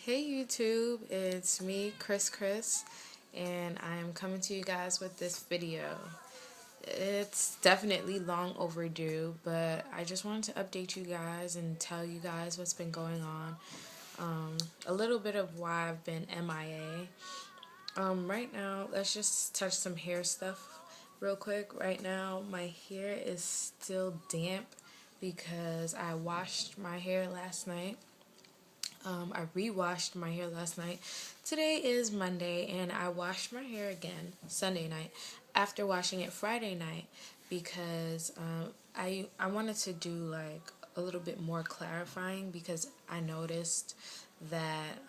Hey YouTube, it's me, Chris, and I'm coming to you guys with this video. It's definitely long overdue, but I just wanted to update you guys and tell you guys what's been going on. A little bit of why I've been MIA. Right now, let's just touch some hair stuff real quick. Right now, my hair is still damp because I washed my hair last night. I re-washed my hair last night. Today is Monday, and I washed my hair again Sunday night after washing it Friday night because I wanted to do like a little bit more clarifying because I noticed that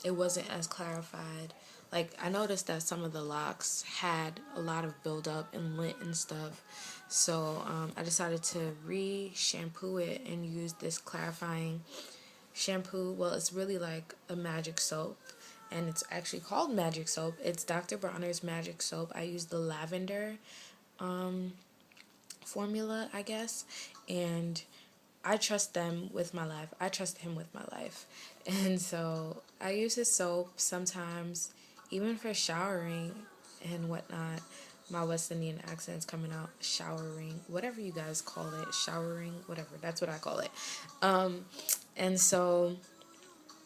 it wasn't as clarified. Like, I noticed that some of the locks had a lot of buildup and lint and stuff. So I decided to re-shampoo it and use this clarifying shampoo. Well, it's really like a magic soap, and it's actually called magic soap. It's Dr. Bronner's magic soap. I use the lavender formula, I guess, and I trust them with my life. I trust him with my life. And so I use his soap sometimes, even for showering and whatnot. My West Indian accent's coming out. Showering, whatever you guys call it, showering, whatever. That's what I call it. And so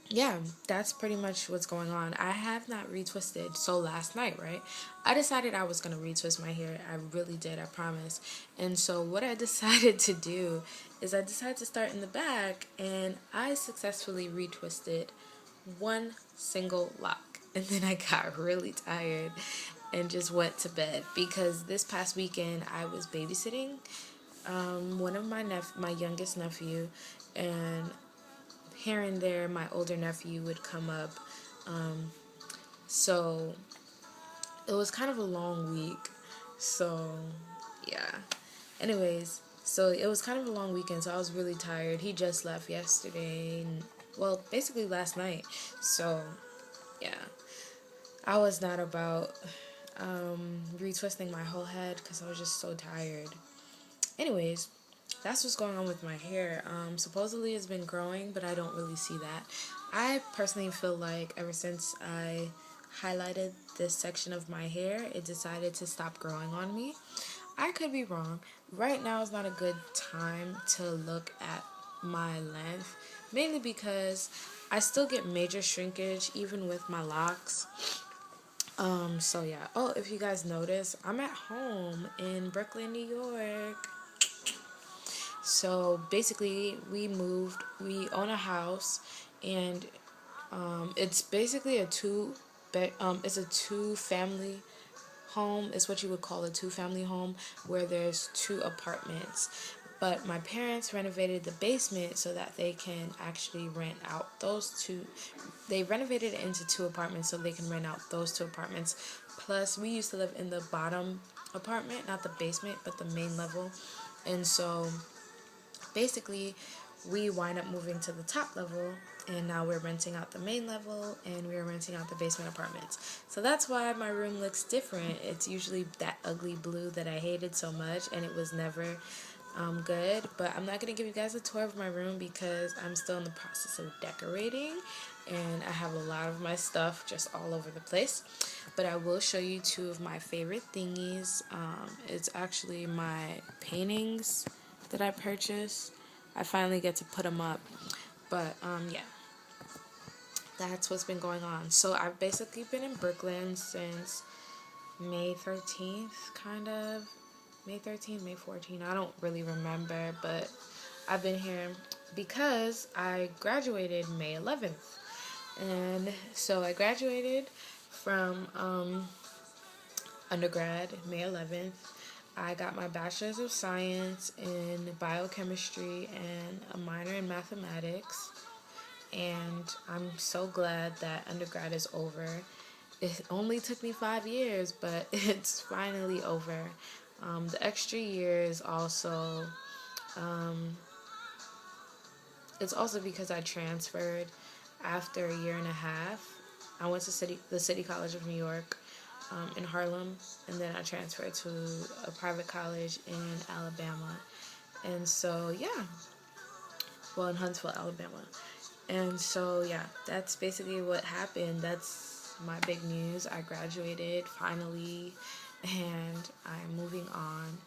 yeah, that's pretty much what's going on. I have not retwisted. So last night, right, I decided I was going to retwist my hair. I really did, I promise. And so what I decided to do is I decided to start in the back, and I successfully retwisted one single lock. And then I got really tired and just went to bed because this past weekend I was babysitting one of my youngest nephew, and here and there my older nephew would come up. So it was kind of a long week. So yeah. Anyways, so it was kind of a long weekend, so I was really tired. He just left yesterday, well, basically last night. So yeah, I was not about retwisting my whole head because I was just so tired. Anyways, that's what's going on with my hair. Supposedly it's been growing, but I don't really see that. I personally feel like ever since I highlighted this section of my hair, it decided to stop growing on me. I could be wrong. Right now is not a good time to look at my length, mainly because I still get major shrinkage even with my locks. So yeah. Oh, if you guys notice, I'm at home in Brooklyn, New York. So basically, we own a house, and it's basically it's a two-family home. It's what you would call a two-family home, where there's two apartments. But my parents renovated the basement so that they can actually rent out those two. They renovated it into two apartments so they can rent out those two apartments. Plus, we used to live in the bottom apartment, not the basement, but the main level. And so basically, we wind up moving to the top level, and now we're renting out the main level, and we're renting out the basement apartments. So that's why my room looks different. It's usually that ugly blue that I hated so much, and it was never good. But I'm not going to give you guys a tour of my room because I'm still in the process of decorating, and I have a lot of my stuff just all over the place. But I will show you two of my favorite thingies. It's actually my paintings that I purchased. I finally get to put them up. But yeah, that's what's been going on. So I've basically been in Brooklyn since May 13th, kind of. May 13th, May 14th, I don't really remember, but I've been here because I graduated May 11th. And so I graduated from undergrad May 11th. I got my bachelor's of science in biochemistry and a minor in mathematics. And I'm so glad that undergrad is over. It only took me 5 years, but it's finally over. The extra year is also, it's also because I transferred after a year and a half. I went to the City College of New York in Harlem, and then I transferred to a private college in Alabama. And so, yeah, well, in Huntsville, Alabama. And so, yeah, that's basically what happened. That's my big news. I graduated finally, and I'm moving on.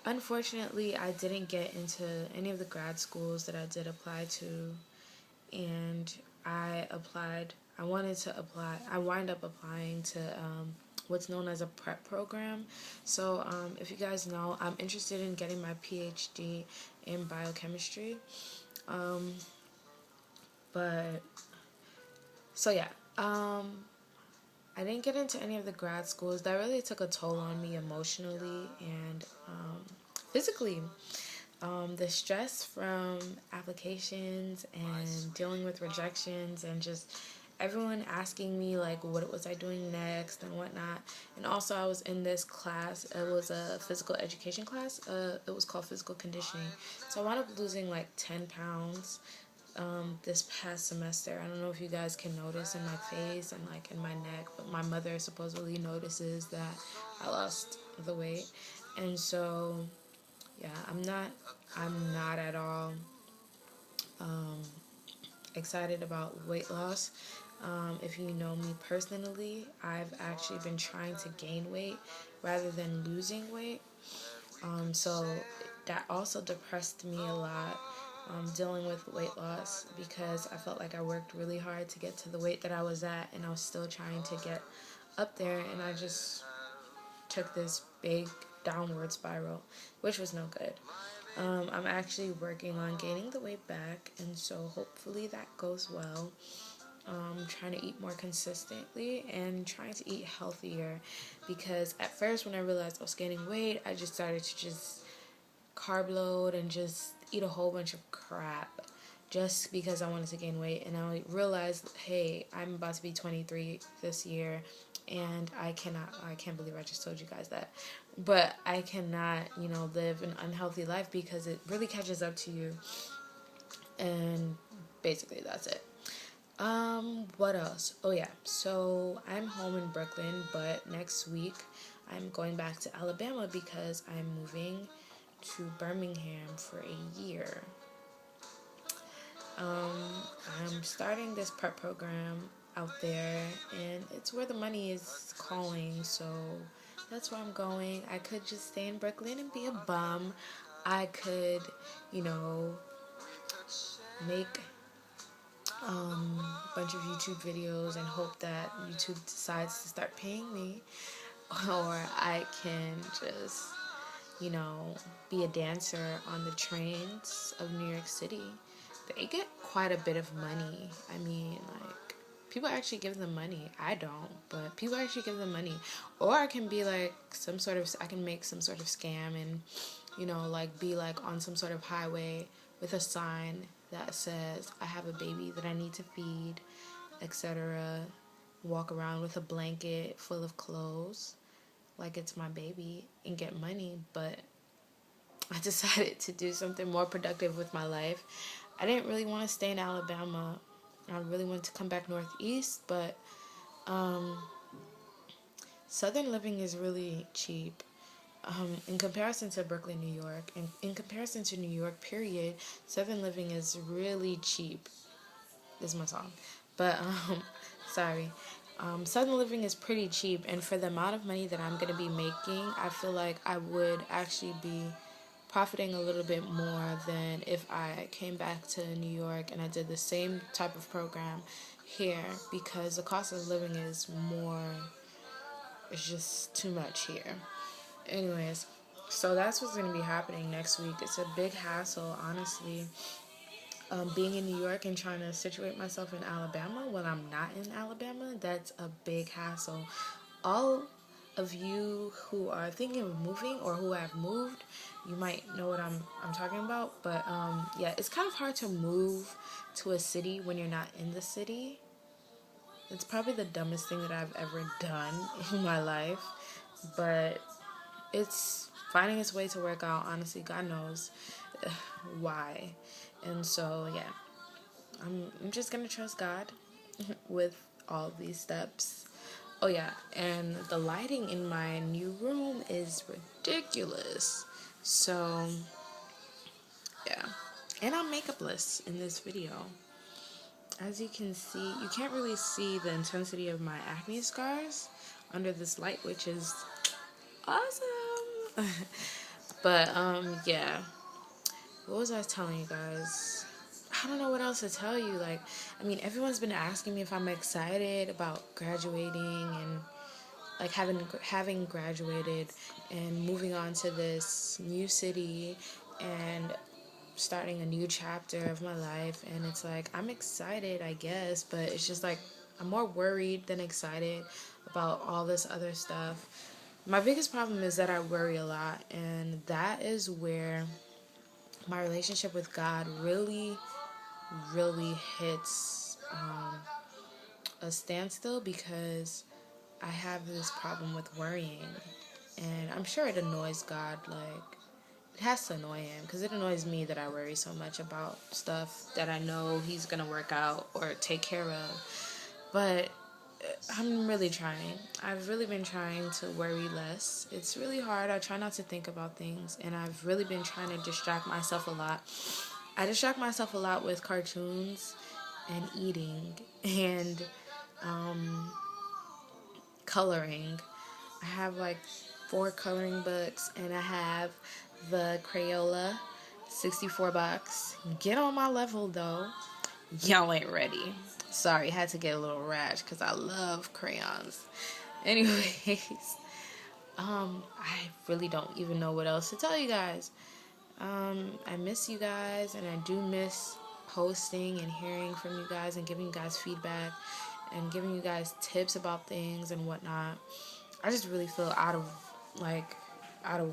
Unfortunately, I didn't get into any of the grad schools that I did apply to, and I wanted to apply, I wind up applying to what's known as a prep program. So if you guys know, I'm interested in getting my PhD in biochemistry. Um, but, so yeah, I didn't get into any of the grad schools. That really took a toll on me emotionally and physically. The stress from applications and dealing with rejections and just everyone asking me like what was I doing next and whatnot. And also I was in this class. It was a physical education class. It was called physical conditioning. So I wound up losing like 10 pounds this past semester. I don't know if you guys can notice in my face and like in my neck, but my mother supposedly notices that I lost the weight. And so yeah, I'm not at all excited about weight loss. If you know me personally, I've actually been trying to gain weight rather than losing weight. So that also depressed me a lot, dealing with weight loss, because I felt like I worked really hard to get to the weight that I was at, and I was still trying to get up there, and I just took this big downward spiral, which was no good. I'm actually working on gaining the weight back, and so hopefully that goes well. Trying to eat more consistently and trying to eat healthier, because at first when I realized I was gaining weight, I just started to just carb load and just eat a whole bunch of crap just because I wanted to gain weight. And I realized, hey, I'm about to be 23 this year, and I can't believe I just told you guys that, but I cannot, live an unhealthy life because it really catches up to you. And basically that's it. What else? Oh yeah, so I'm home in Brooklyn, but next week I'm going back to Alabama because I'm moving to Birmingham for a year. I'm starting this prep program out there, and it's where the money is calling, so that's where I'm going. I could just stay in Brooklyn and be a bum. I could, make bunch of YouTube videos and hope that YouTube decides to start paying me, or I can just, be a dancer on the trains of New York City. They get quite a bit of money. I mean, like, people actually give them money. I don't, but people actually give them money. Or I can be like I can make some sort of scam and, like be like on some sort of highway with a sign that says, I have a baby that I need to feed, etc. Walk around with a blanket full of clothes like it's my baby and get money. But I decided to do something more productive with my life. I didn't really want to stay in Alabama. I really wanted to come back northeast, but Southern living is really cheap. In comparison to Brooklyn, New York, and in comparison to New York, period, Southern living is really cheap. This is my song. But, sorry. Southern living is pretty cheap, and for the amount of money that I'm going to be making, I feel like I would actually be profiting a little bit more than if I came back to New York and I did the same type of program here, because the cost of living is more, it's just too much here. Anyways, so that's what's going to be happening next week. It's a big hassle, honestly. Being in New York and trying to situate myself in Alabama when I'm not in Alabama, that's a big hassle. All of you who are thinking of moving or who have moved, you might know what I'm talking about. But yeah, it's kind of hard to move to a city when you're not in the city. It's probably the dumbest thing that I've ever done in my life, but it's finding its way to work out. Honestly, God knows why. And so yeah, I'm just gonna trust God with all these steps. Oh yeah, and the lighting in my new room is ridiculous. So yeah, and I'm makeupless in this video. as you can see, you can't really see the intensity of my acne scars under this light, which is awesome. But yeah, what was I telling you guys? I don't know what else to tell you. Like, I mean, everyone's been asking me if I'm excited about graduating and like having graduated and moving on to this new city and starting a new chapter of my life. And it's like, I'm excited, I guess, but it's just like I'm more worried than excited about all this other stuff. My biggest problem is that I worry a lot, and that is where my relationship with God really, really hits a standstill, because I have this problem with worrying, and I'm sure it annoys God. Like, it has to annoy him, because it annoys me that I worry so much about stuff that I know he's gonna work out or take care of. But I'm really trying. I've really been trying to worry less. It's really hard. I try not to think about things, and I've really been trying to distract myself a lot. I distract myself a lot with cartoons and eating and coloring. I have like 4 coloring books, and I have the Crayola 64 box. Get on my level though. Y'all ain't ready. Sorry, had to get a little rash because I love crayons. Anyways, I really don't even know what else to tell you guys. I miss you guys, and I do miss posting and hearing from you guys and giving you guys feedback and giving you guys tips about things and whatnot. I just really feel out of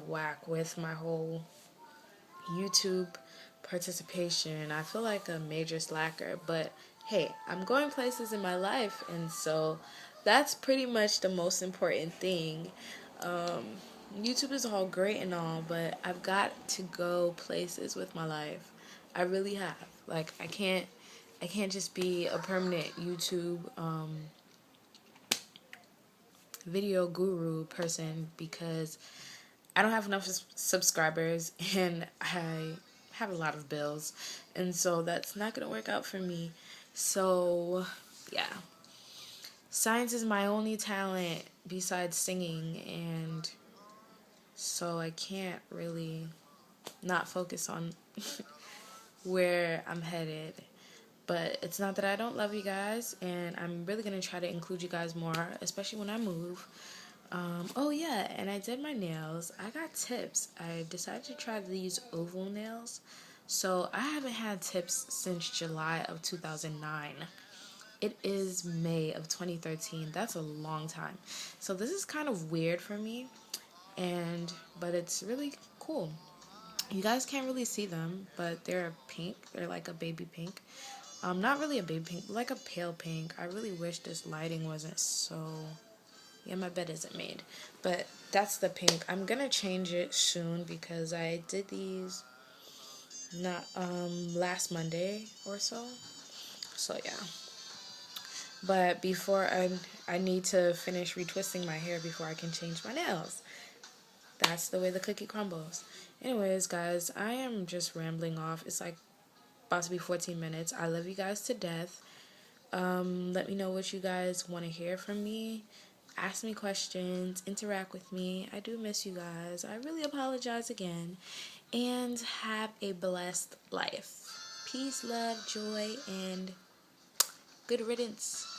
whack with my whole YouTube participation. I feel like a major slacker, but hey, I'm going places in my life, and so that's pretty much the most important thing. YouTube is all great and all, but I've got to go places with my life. I really have. Like, I can't just be a permanent YouTube video guru person, because I don't have enough subscribers and I have a lot of bills, and so that's not gonna work out for me. So yeah, science is my only talent besides singing, and so I can't really not focus on where I'm headed. But it's not that I don't love you guys, and I'm really going to try to include you guys more, especially when I move. Oh yeah, and I did my nails. I got tips. I decided to try these oval nails. So I haven't had tips since July of 2009. It is May of 2013. That's a long time. So this is kind of weird for me, but it's really cool. You guys can't really see them, but they're pink. They're like a baby pink. Not really a baby pink, but like a pale pink. I really wish this lighting wasn't so... Yeah, my bed isn't made. But that's the pink. I'm gonna change it soon, because I did these not last Monday or so. So yeah. But before I need to finish retwisting my hair before I can change my nails. That's the way the cookie crumbles. Anyways, guys, I am just rambling off. It's like about to be 14 minutes. I love you guys to death. Let me know what you guys want to hear from me. Ask me questions. Interact with me. I do miss you guys. I really apologize again. And have a blessed life. Peace, love, joy, and good riddance.